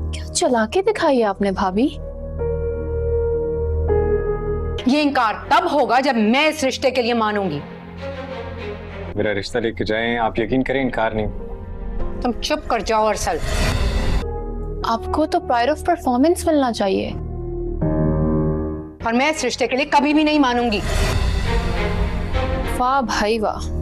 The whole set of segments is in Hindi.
क्या चला के दिखाई आपने भाभी? ये इनकार तब होगा जब मैं इस रिश्ते के लिए मानूंगी। मेरा रिश्ता लेके जाएं, आप यकीन करें, इनकार नहीं। तुम चुप कर जाओ अरसल। आपको तो प्राइड ऑफ परफॉर्मेंस मिलना चाहिए। और मैं इस रिश्ते के लिए कभी भी नहीं मानूंगी। वाह भाई वाह।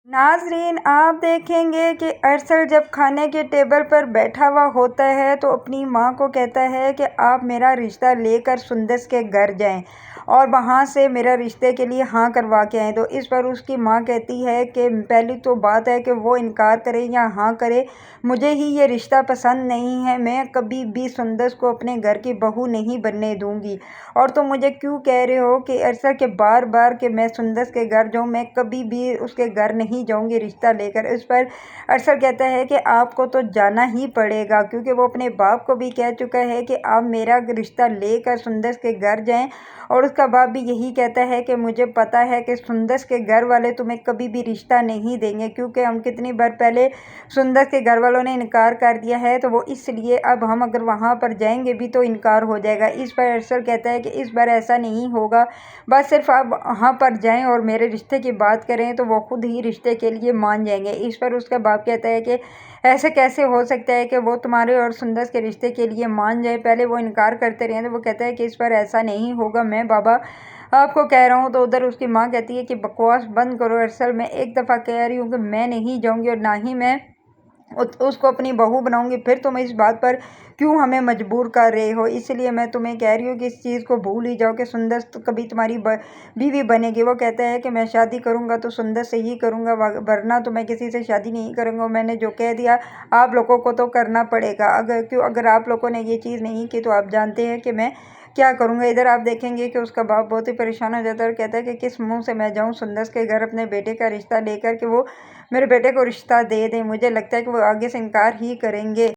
नाजरीन, आप देखेंगे कि अरसल जब खाने के टेबल पर बैठा हुआ होता है तो अपनी माँ को कहता है कि आप मेरा रिश्ता लेकर सुंदस के घर जाएं और वहाँ से मेरा रिश्ते के लिए हाँ करवा के आएँ। तो इस पर उसकी माँ कहती है कि पहली तो बात है कि वो इनकार करे या हाँ करे, मुझे ही ये रिश्ता पसंद नहीं है, मैं कभी भी सुंदस को अपने घर की बहू नहीं बनने दूँगी। और तुम मुझे क्यों कह रहे हो कि अरसल के बार बार कि मैं सुंदस के घर जाऊँ, मैं कभी भी उसके घर नहीं जाऊँगी रिश्ता लेकर। इस पर अरसल कहता है कि आपको तो जाना ही पड़ेगा, क्योंकि वो अपने बाप को भी कह चुका है कि आप मेरा रिश्ता लेकर सुंदस के घर जाएं। और उसका बाप भी यही कहता है कि मुझे पता है कि सुंदस के घर वाले तुम्हें कभी भी रिश्ता नहीं देंगे, क्योंकि हम कितनी बार पहले सुंदस के घर वालों ने इनकार कर दिया है, तो वो इसलिए अब हम अगर वहाँ पर जाएंगे भी तो इनकार हो जाएगा। इस पर अरसल कहता है कि इस बार ऐसा नहीं होगा, बस सिर्फ आप वहाँ पर जाएं और मेरे रिश्ते की बात करें तो वो खुद ही रिश्ते के लिए मान जाएंगे। इस पर उसका बाप कहता है कि ऐसे कैसे हो सकता है कि वो तुम्हारे और सुंदस के रिश्ते के लिए मान जाए, पहले वो इनकार करते रहे। तो वो कहता है कि इस बार ऐसा नहीं होगा, मैं बाबा आपको कह रहा हूँ। तो उधर उसकी माँ कहती है कि बकवास बंद करो अरसल, मैं एक दफ़ा कह रही हूँ कि मैं नहीं जाऊँगी और ना ही मैं उसको अपनी बहू बनाऊंगी, फिर तुम इस बात पर क्यों हमें मजबूर कर रहे हो। इसलिए मैं तुम्हें कह रही हूँ कि इस चीज़ को भूल ही जाओ कि सुंदर तो कभी तुम्हारी बीवी बनेगी। वो कहता है कि मैं शादी करूँगा तो सुंदर से ही करूँगा, वरना तो मैं किसी से शादी नहीं करूँगा। मैंने जो कह दिया आप लोगों को तो करना पड़ेगा। अगर आप लोगों ने ये चीज़ नहीं की तो आप जानते हैं कि मैं क्या करूँगा। इधर आप देखेंगे कि उसका बाप बहुत ही परेशान हो जाता है और कहता है कि किस मुंह से मैं जाऊँ सुंदस के घर अपने बेटे का रिश्ता लेकर कि वो मेरे बेटे को रिश्ता दे दें। मुझे लगता है कि वो आगे से इनकार ही करेंगे।